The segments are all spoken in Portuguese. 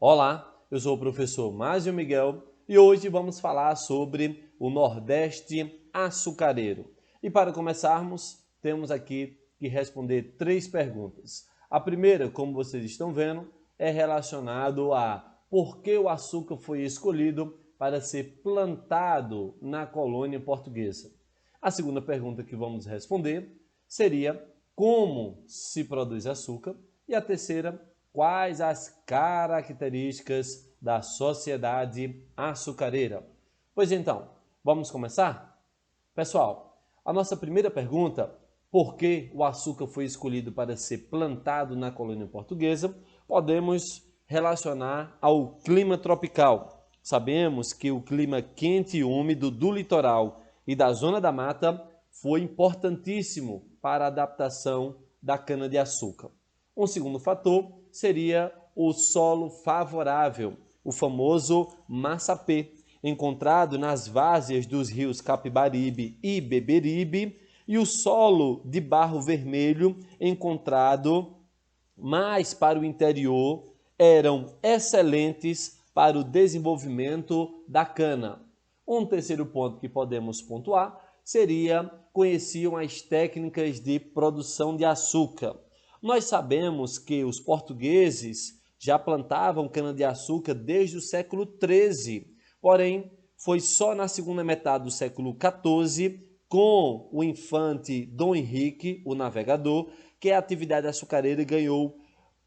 Olá, eu sou o professor Másio Miguel e hoje vamos falar sobre o Nordeste açucareiro. E para começarmos, temos aqui que responder 3 perguntas. A primeira, como vocês estão vendo, é relacionado a por que o açúcar foi escolhido para ser plantado na colônia portuguesa. A segunda pergunta que vamos responder seria como se produz açúcar e a terceira, quais as características da sociedade açucareira? Pois então, vamos começar? Pessoal, a nossa primeira pergunta, por que o açúcar foi escolhido para ser plantado na colônia portuguesa, podemos relacionar ao clima tropical. Sabemos que o clima quente e úmido do litoral e da zona da mata foi importantíssimo para a adaptação da cana-de-açúcar. Um segundo fator seria o solo favorável, o famoso massapê, encontrado nas várzeas dos rios Capibaribe e Beberibe, e o solo de barro vermelho, encontrado mais para o interior, eram excelentes para o desenvolvimento da cana. Um terceiro ponto que podemos pontuar seria conheciam as técnicas de produção de açúcar. Nós sabemos que os portugueses já plantavam cana-de-açúcar desde o século XIII, porém foi só na segunda metade do século XIV, com o infante Dom Henrique, o navegador, que a atividade açucareira ganhou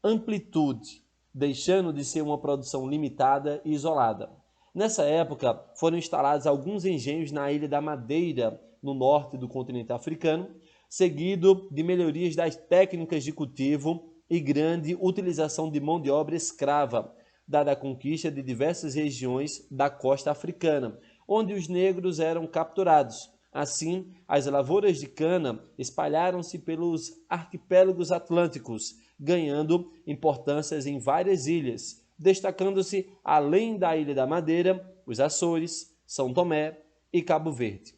amplitude, deixando de ser uma produção limitada e isolada. Nessa época, foram instalados alguns engenhos na Ilha da Madeira, no norte do continente africano, seguido de melhorias das técnicas de cultivo e grande utilização de mão de obra escrava, dada a conquista de diversas regiões da costa africana, onde os negros eram capturados. Assim, as lavouras de cana espalharam-se pelos arquipélagos atlânticos, ganhando importâncias em várias ilhas, destacando-se, além da Ilha da Madeira, os Açores, São Tomé e Cabo Verde.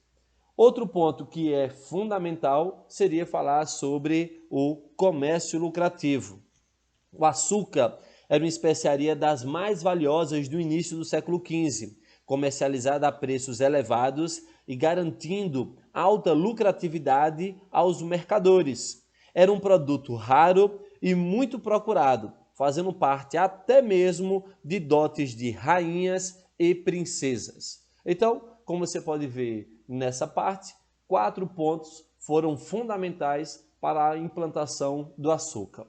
Outro ponto que é fundamental seria falar sobre o comércio lucrativo. O açúcar era uma especiaria das mais valiosas do início do século XV, comercializada a preços elevados e garantindo alta lucratividade aos mercadores. Era um produto raro e muito procurado, fazendo parte até mesmo de dotes de rainhas e princesas. Então, como você pode ver nessa parte, 4 pontos foram fundamentais para a implantação do açúcar.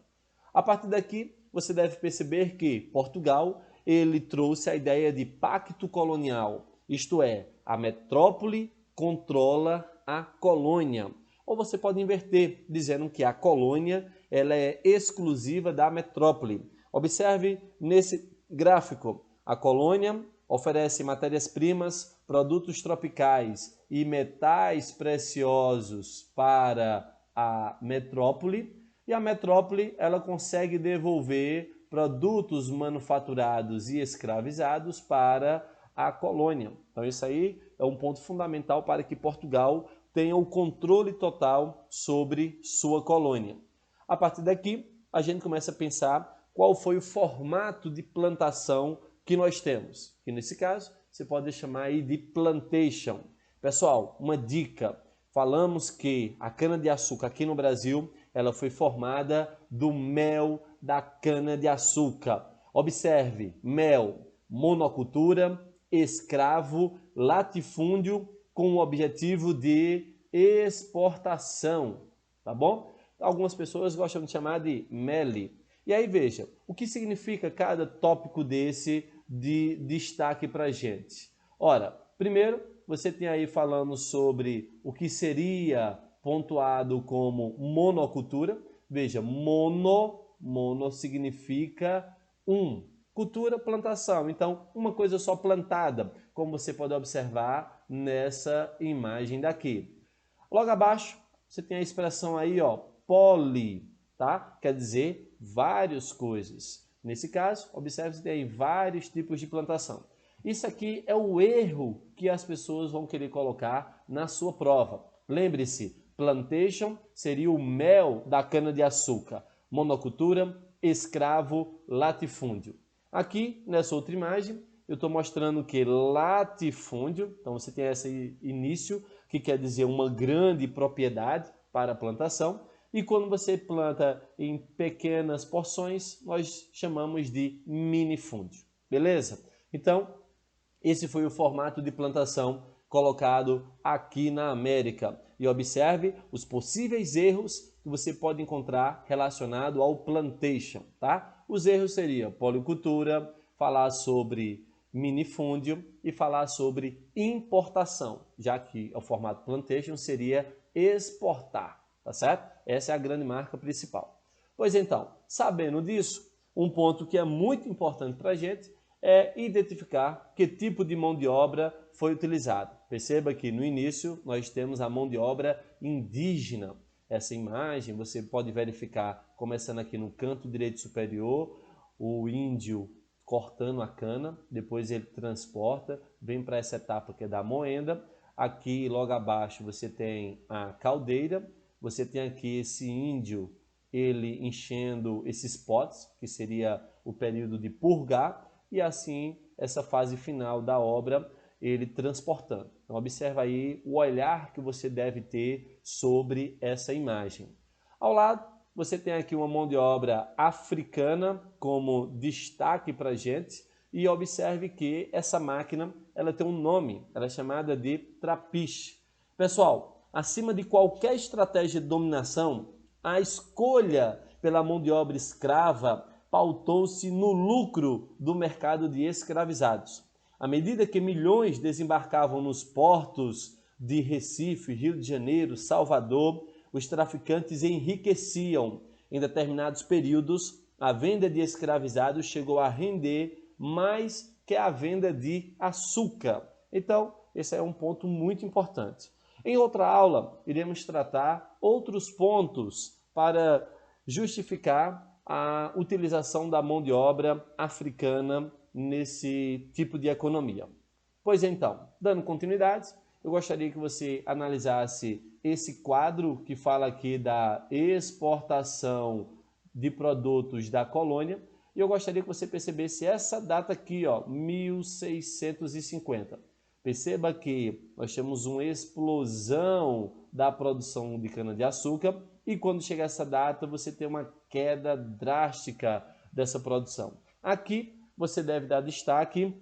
A partir daqui, você deve perceber que Portugal ele trouxe a ideia de pacto colonial, isto é, a metrópole controla a colônia. Ou você pode inverter, dizendo que a colônia ela é exclusiva da metrópole. Observe nesse gráfico, a colônia oferece matérias-primas, produtos tropicais e metais preciosos para a metrópole, e a metrópole ela consegue devolver produtos manufaturados e escravizados para a colônia. Então isso aí é um ponto fundamental para que Portugal tenha o controle total sobre sua colônia. A partir daqui, a gente começa a pensar qual foi o formato de plantação que nós temos, que nesse caso você pode chamar aí de plantation. Pessoal, uma dica, falamos que a cana-de-açúcar aqui no Brasil ela foi formada do mel da cana-de-açúcar. Observe, mel, monocultura, escravo, latifúndio, com o objetivo de exportação, tá bom? Algumas pessoas gostam de chamar de meli. E aí veja, o que significa cada tópico desse de destaque para a gente? Ora, primeiro, você tem aí falando sobre o que seria pontuado como monocultura. Veja, mono significa cultura, plantação. Então, uma coisa só plantada, como você pode observar nessa imagem daqui. Logo abaixo, você tem a expressão aí, ó, poli, tá? Quer dizer várias coisas. Nesse caso, observe que tem vários tipos de plantação. Isso aqui é o erro que as pessoas vão querer colocar na sua prova. Lembre-se, plantation seria o mel da cana-de-açúcar. Monocultura, escravo, latifúndio. Aqui, nessa outra imagem, eu estou mostrando que latifúndio, então você tem esse início, que quer dizer uma grande propriedade para a plantação, e quando você planta em pequenas porções, nós chamamos de minifúndio, beleza? Então, esse foi o formato de plantação colocado aqui na América. E observe os possíveis erros que você pode encontrar relacionado ao plantation, tá? Os erros seriam policultura, falar sobre minifúndio e falar sobre importação, já que o formato plantation seria exportar, tá certo? Essa é a grande marca principal. Pois então, sabendo disso, um ponto que é muito importante para a gente é identificar que tipo de mão de obra foi utilizado. Perceba que no início nós temos a mão de obra indígena. Essa imagem você pode verificar, começando aqui no canto direito superior, o índio cortando a cana, depois ele transporta, vem para essa etapa que é da moenda. Aqui logo abaixo você tem a caldeira, você tem aqui esse índio, ele enchendo esses potes, que seria o período de purgar, e assim essa fase final da obra ele transportando. Então observa aí o olhar que você deve ter sobre essa imagem. Ao lado você tem aqui uma mão de obra africana como destaque para a gente, e observe que essa máquina ela tem um nome, ela é chamada de trapiche. Pessoal, acima de qualquer estratégia de dominação, a escolha pela mão de obra escrava pautou-se no lucro do mercado de escravizados. À medida que milhões desembarcavam nos portos de Recife, Rio de Janeiro, Salvador, os traficantes enriqueciam. Em determinados períodos, a venda de escravizados chegou a render mais que a venda de açúcar. Então, esse é um ponto muito importante. Em outra aula, iremos tratar outros pontos para justificar a utilização da mão de obra africana nesse tipo de economia. Pois então, dando continuidade, eu gostaria que você analisasse esse quadro que fala aqui da exportação de produtos da colônia, e eu gostaria que você percebesse essa data aqui, ó, 1650. Perceba que nós temos uma explosão da produção de cana-de-açúcar, e quando chega essa data você tem uma queda drástica dessa produção. Aqui você deve dar destaque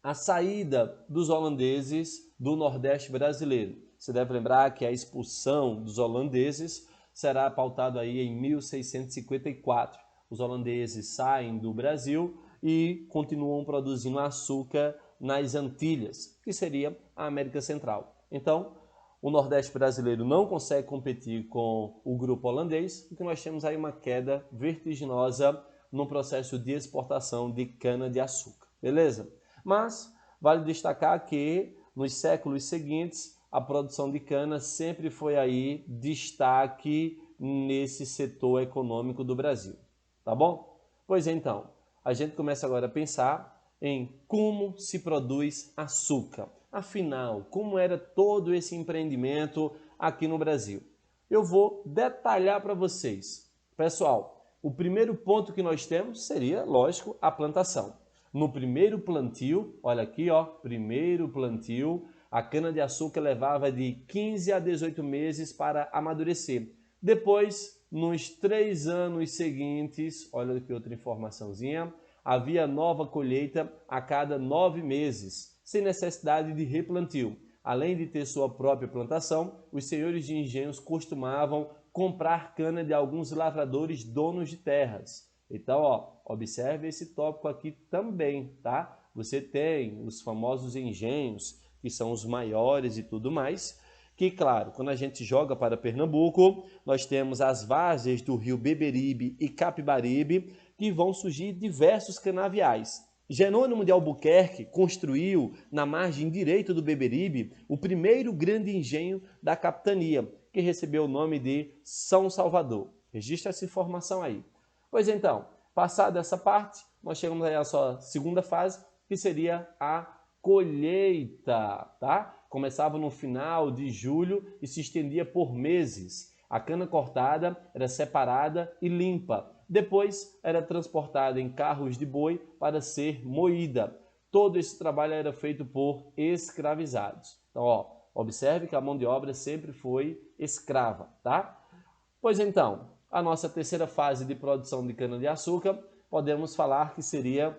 à saída dos holandeses do Nordeste brasileiro. Você deve lembrar que a expulsão dos holandeses será pautado aí em 1654. Os holandeses saem do Brasil e continuam produzindo açúcar nas Antilhas, que seria a América Central. Então, o Nordeste brasileiro não consegue competir com o grupo holandês, então nós temos aí uma queda vertiginosa no processo de exportação de cana-de-açúcar, beleza? Mas vale destacar que nos séculos seguintes a produção de cana sempre foi aí destaque nesse setor econômico do Brasil, tá bom? Pois então, a gente começa agora a pensar em como se produz açúcar. Afinal, como era todo esse empreendimento aqui no Brasil? Eu vou detalhar para vocês. Pessoal, o primeiro ponto que nós temos seria, lógico, a plantação. No primeiro plantio, olha aqui, ó, primeiro plantio, a cana-de-açúcar levava de 15 a 18 meses para amadurecer. Depois, nos 3 anos seguintes, olha aqui outra informaçãozinha, havia nova colheita a cada 9 meses, sem necessidade de replantio. Além de ter sua própria plantação, os senhores de engenhos costumavam comprar cana de alguns lavradores donos de terras. Então, ó, observe esse tópico aqui também, tá? Você tem os famosos engenhos, que são os maiores e tudo mais, que, claro, quando a gente joga para Pernambuco, nós temos as várzeas do rio Beberibe e Capibaribe, que vão surgir diversos canaviais. Jerônimo de Albuquerque construiu, na margem direita do Beberibe, o primeiro grande engenho da capitania, que recebeu o nome de São Salvador. Registre essa informação aí. Pois então, passada essa parte, nós chegamos aí à sua segunda fase, que seria a colheita, tá? Começava no final de julho e se estendia por meses. A cana cortada era separada e limpa. Depois era transportada em carros de boi para ser moída. Todo esse trabalho era feito por escravizados. Então, ó, observe que a mão de obra sempre foi escrava, tá? Pois então, a nossa terceira fase de produção de cana-de-açúcar, podemos falar que seria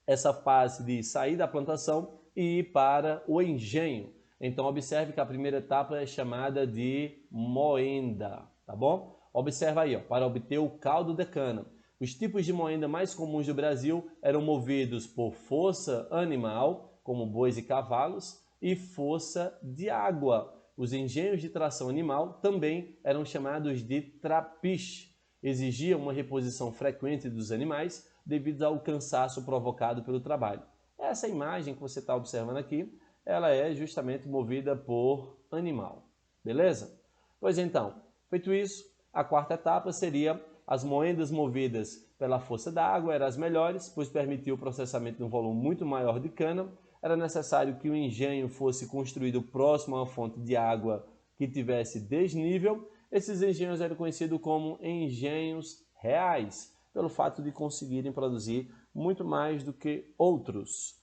essa fase de sair da plantação e ir para o engenho. Então, observe que a primeira etapa é chamada de moenda, tá bom? Observa aí, ó, para obter o caldo de cana. Os tipos de moenda mais comuns do Brasil eram movidos por força animal, como bois e cavalos, e força de água. Os engenhos de tração animal também eram chamados de trapiche. Exigiam uma reposição frequente dos animais devido ao cansaço provocado pelo trabalho. Essa imagem que você está observando aqui, ela é justamente movida por animal. Beleza? Pois então, feito isso, a quarta etapa seria as moendas movidas pela força da água, eram as melhores, pois permitia o processamento de um volume muito maior de cana. Era necessário que o engenho fosse construído próximo a uma fonte de água que tivesse desnível. Esses engenhos eram conhecidos como engenhos reais, pelo fato de conseguirem produzir muito mais do que outros.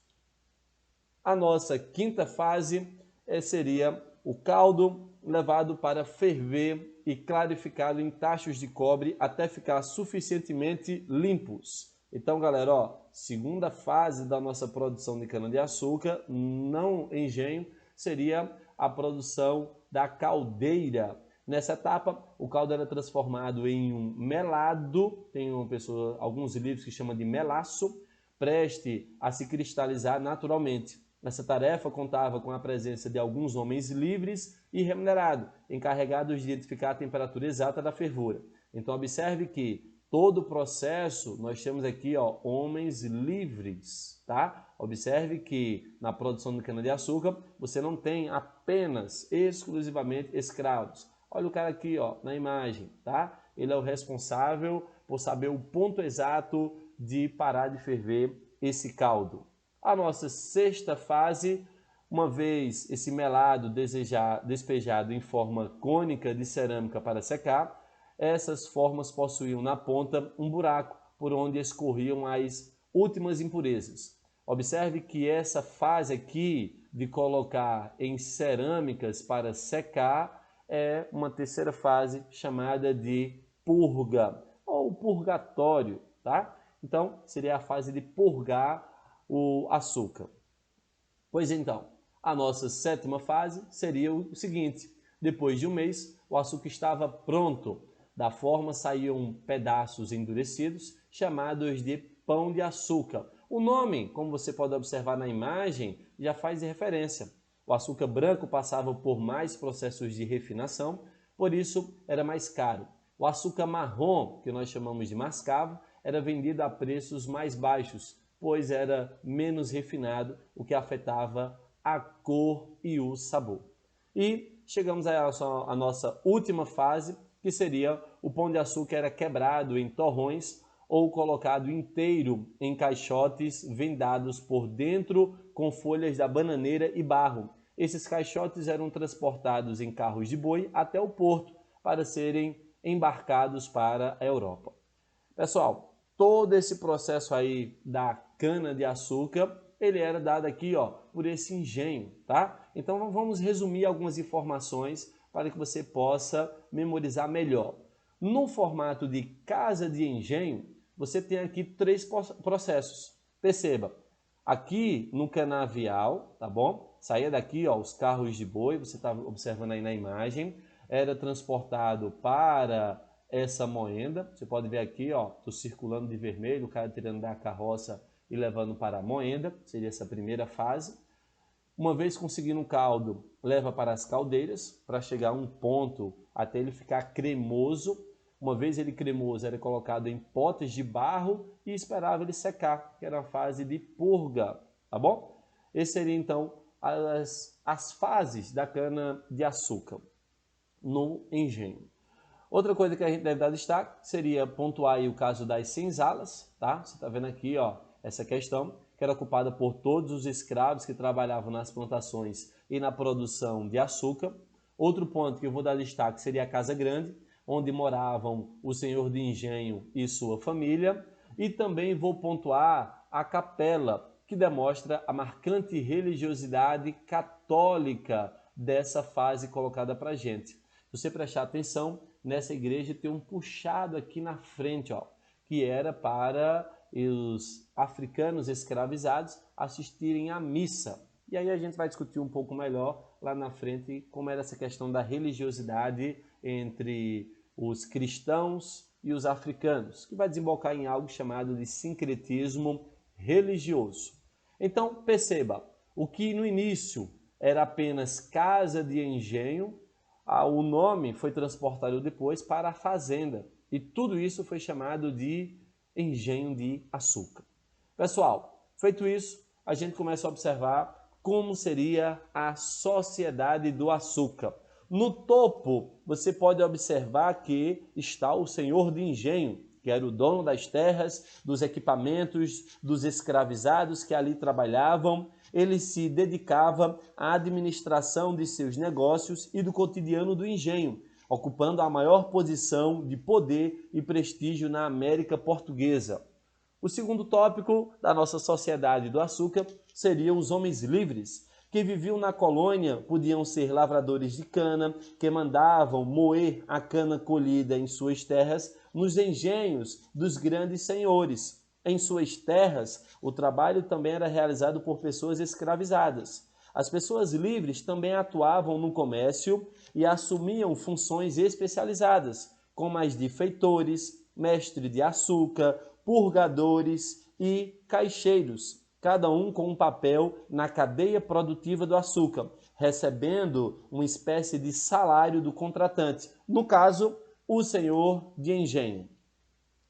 A nossa quinta fase seria o caldo levado para ferver e clarificado em tachos de cobre até ficar suficientemente limpos. Então, galera, ó, segunda fase da nossa produção de cana-de-açúcar, não engenho, seria a produção da caldeira. Nessa etapa, o caldo era transformado em um melado, tem alguns livros que chamam de melaço, preste a se cristalizar naturalmente. Essa tarefa contava com a presença de alguns homens livres e remunerados, encarregados de identificar a temperatura exata da fervura. Então, observe que todo o processo, nós temos aqui, ó, homens livres, tá? Observe que na produção de cana-de-açúcar, você não tem apenas, exclusivamente escravos. Olha o cara aqui, ó, na imagem, tá? Ele é o responsável por saber o ponto exato de parar de ferver esse caldo. A nossa sexta fase, uma vez esse melado despejado em forma cônica de cerâmica para secar, essas formas possuíam na ponta um buraco por onde escorriam as últimas impurezas. Observe que essa fase aqui de colocar em cerâmicas para secar é uma terceira fase chamada de purga ou purgatório, tá? Então, seria a fase de purgar o açúcar. Pois então, a nossa sétima fase seria o seguinte: depois de um mês, o açúcar estava pronto. Da forma saíam pedaços endurecidos, chamados de pão de açúcar. O nome, como você pode observar na imagem, já faz referência. O açúcar branco passava por mais processos de refinação, por isso era mais caro. O açúcar marrom, que nós chamamos de mascavo, era vendido a preços mais baixos, pois era menos refinado, o que afetava a cor e o sabor. E chegamos à nossa última fase, que seria o pão de açúcar era quebrado em torrões ou colocado inteiro em caixotes vendados por dentro com folhas da bananeira e barro. Esses caixotes eram transportados em carros de boi até o porto para serem embarcados para a Europa. Pessoal, todo esse processo aí da cana-de-açúcar, ele era dado aqui, ó, por esse engenho, tá? Então vamos resumir algumas informações para que você possa memorizar melhor. No formato de casa de engenho, você tem aqui três processos. Perceba, aqui no canavial, tá bom? Saía daqui, ó, os carros de boi, você está observando aí na imagem, era transportado para essa moenda. Você pode ver aqui, ó, tô circulando de vermelho, o cara tirando da carroça e levando para a moenda, seria essa primeira fase. Uma vez conseguindo o caldo, leva para as caldeiras, para chegar a um ponto até ele ficar cremoso. Uma vez ele cremoso, era colocado em potes de barro e esperava ele secar, que era a fase de purga, tá bom? Esse seria então as fases da cana-de-açúcar no engenho. Outra coisa que a gente deve dar destaque seria pontuar aí o caso das senzalas, tá? Você está vendo aqui, ó, essa questão, que era ocupada por todos os escravos que trabalhavam nas plantações e na produção de açúcar. Outro ponto que eu vou dar destaque seria a casa grande, onde moravam o senhor de engenho e sua família. E também vou pontuar a capela, que demonstra a marcante religiosidade católica dessa fase colocada para a gente. Se você prestar atenção, nessa igreja tem um puxado aqui na frente, ó, que era para os africanos escravizados assistirem à missa. E aí a gente vai discutir um pouco melhor lá na frente como era essa questão da religiosidade entre os cristãos e os africanos, que vai desembocar em algo chamado de sincretismo religioso. Então, perceba, o que no início era apenas casa de engenho, o nome foi transportado depois para a fazenda. E tudo isso foi chamado de engenho de açúcar. Pessoal, feito isso, a gente começa a observar como seria a sociedade do açúcar. No topo, você pode observar que está o senhor de engenho, que era o dono das terras, dos equipamentos, dos escravizados que ali trabalhavam. Ele se dedicava à administração de seus negócios e do cotidiano do engenho, ocupando a maior posição de poder e prestígio na América Portuguesa. O segundo tópico da nossa sociedade do açúcar seriam os homens livres, que viviam na colônia, podiam ser lavradores de cana, que mandavam moer a cana colhida em suas terras nos engenhos dos grandes senhores. Em suas terras, o trabalho também era realizado por pessoas escravizadas. As pessoas livres também atuavam no comércio e assumiam funções especializadas, como as de feitores, mestre de açúcar, purgadores e caixeiros, cada um com um papel na cadeia produtiva do açúcar, recebendo uma espécie de salário do contratante, no caso, o senhor de engenho.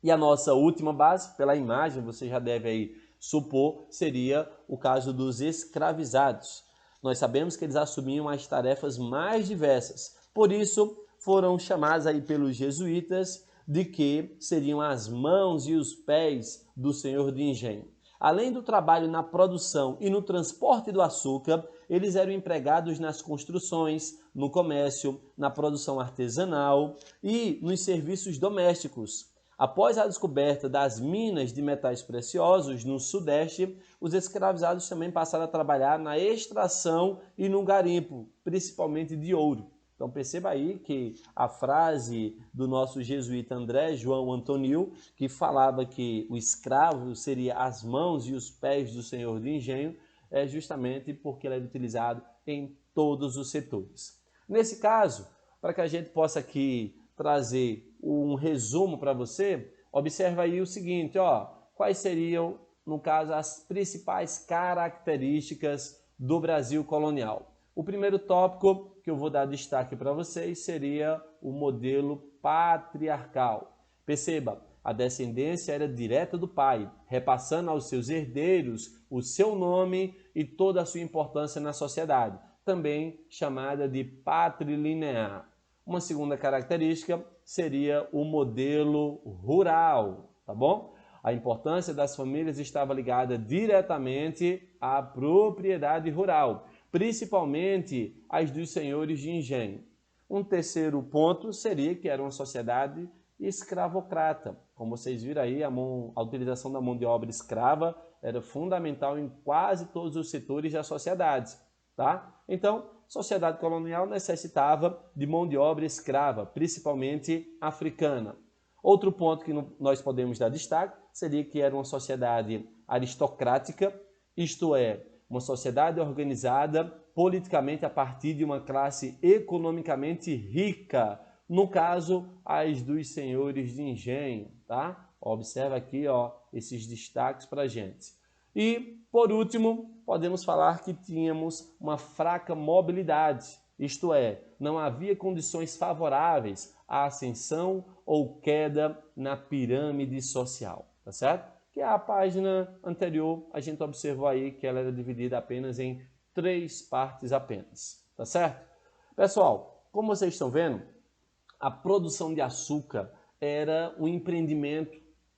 E a nossa última base, pela imagem, você já deve aí supor, seria o caso dos escravizados. Nós sabemos que eles assumiam as tarefas mais diversas, por isso foram chamados aí pelos jesuítas de que seriam as mãos e os pés do senhor de engenho. Além do trabalho na produção e no transporte do açúcar, eles eram empregados nas construções, no comércio, na produção artesanal e nos serviços domésticos. Após a descoberta das minas de metais preciosos no Sudeste, os escravizados também passaram a trabalhar na extração e no garimpo, principalmente de ouro. Então perceba aí que a frase do nosso jesuíta André João Antonil, que falava que o escravo seria as mãos e os pés do senhor de engenho, é justamente porque ele era utilizado em todos os setores. Nesse caso, para que a gente possa aqui trazer um resumo para você, observa aí o seguinte, ó, quais seriam, no caso, as principais características do Brasil colonial. O primeiro tópico que eu vou dar destaque para vocês seria o modelo patriarcal. Perceba, a descendência era direta do pai, repassando aos seus herdeiros o seu nome e toda a sua importância na sociedade, também chamada de patrilinear. Uma segunda característica seria o modelo rural, tá bom? A importância das famílias estava ligada diretamente à propriedade rural, principalmente as dos senhores de engenho. Um terceiro ponto seria que era uma sociedade escravocrata. Como vocês viram aí, a utilização da mão de obra escrava era fundamental em quase todos os setores da sociedade, tá? Então, a sociedade colonial necessitava de mão de obra escrava, principalmente africana. Outro ponto que nós podemos dar destaque seria que era uma sociedade aristocrática, isto é, uma sociedade organizada politicamente a partir de uma classe economicamente rica, no caso, as dos senhores de engenho, tá? Observa aqui, ó, esses destaques para a gente. E, por último, podemos falar que tínhamos uma fraca mobilidade, isto é, não havia condições favoráveis à ascensão ou queda na pirâmide social, tá certo? Que a página anterior a gente observou aí que ela era dividida apenas em 3 partes apenas, tá certo? Pessoal, como vocês estão vendo, a produção de açúcar era um empreendimento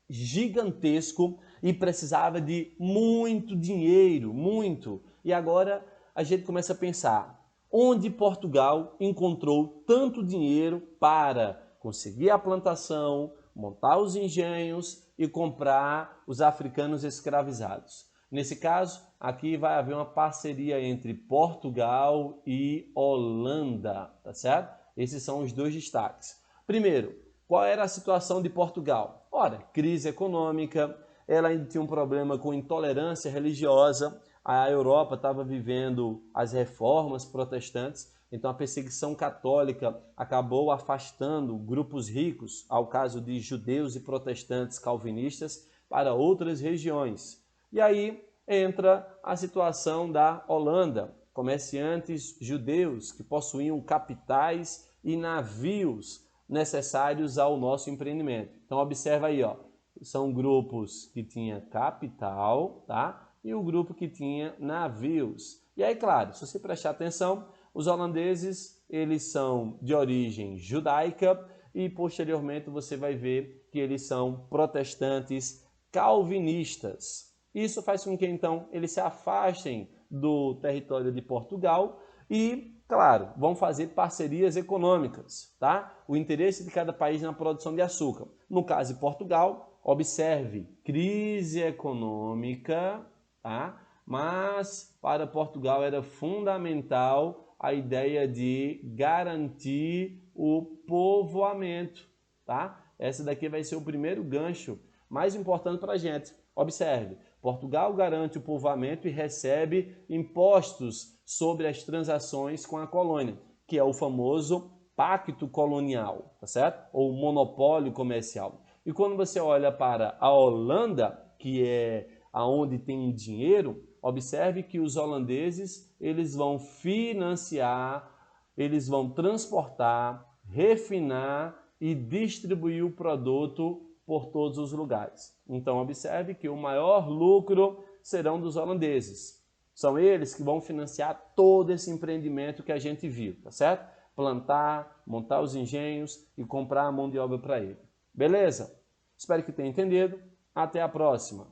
gigantesco e precisava de muito dinheiro, muito. E agora a gente começa a pensar, onde Portugal encontrou tanto dinheiro para conseguir a plantação, montar os engenhos e comprar os africanos escravizados. Nesse caso, aqui vai haver uma parceria entre Portugal e Holanda, tá certo? Esses são os dois destaques. Primeiro, qual era a situação de Portugal? Ora, crise econômica, ela ainda tinha um problema com intolerância religiosa, a Europa estava vivendo as reformas protestantes, então a perseguição católica acabou afastando grupos ricos, ao caso de judeus e protestantes calvinistas, para outras regiões. E aí entra a situação da Holanda, comerciantes judeus que possuíam capitais e navios necessários ao nosso empreendimento. Então observa aí, ó, são grupos que tinham capital, tá? E o grupo que tinha navios. E aí, claro, se você prestar atenção, os holandeses, eles são de origem judaica e posteriormente você vai ver que eles são protestantes calvinistas. Isso faz com que então eles se afastem do território de Portugal e, claro, vão fazer parcerias econômicas, tá? O interesse de cada país na produção de açúcar. No caso de Portugal, observe, crise econômica, tá? Mas para Portugal era fundamental a ideia de garantir o povoamento, tá? Essa daqui vai ser o primeiro gancho mais importante para a gente. Observe, Portugal garante o povoamento e recebe impostos sobre as transações com a colônia, que é o famoso pacto colonial, tá certo? Ou monopólio comercial. E quando você olha para a Holanda, que é aonde tem dinheiro, observe que os holandeses, eles vão financiar, eles vão transportar, refinar e distribuir o produto por todos os lugares. Então observe que o maior lucro serão dos holandeses. São eles que vão financiar todo esse empreendimento que a gente viu, tá certo? Plantar, montar os engenhos e comprar a mão de obra para ele. Beleza? Espero que tenha entendido. Até a próxima!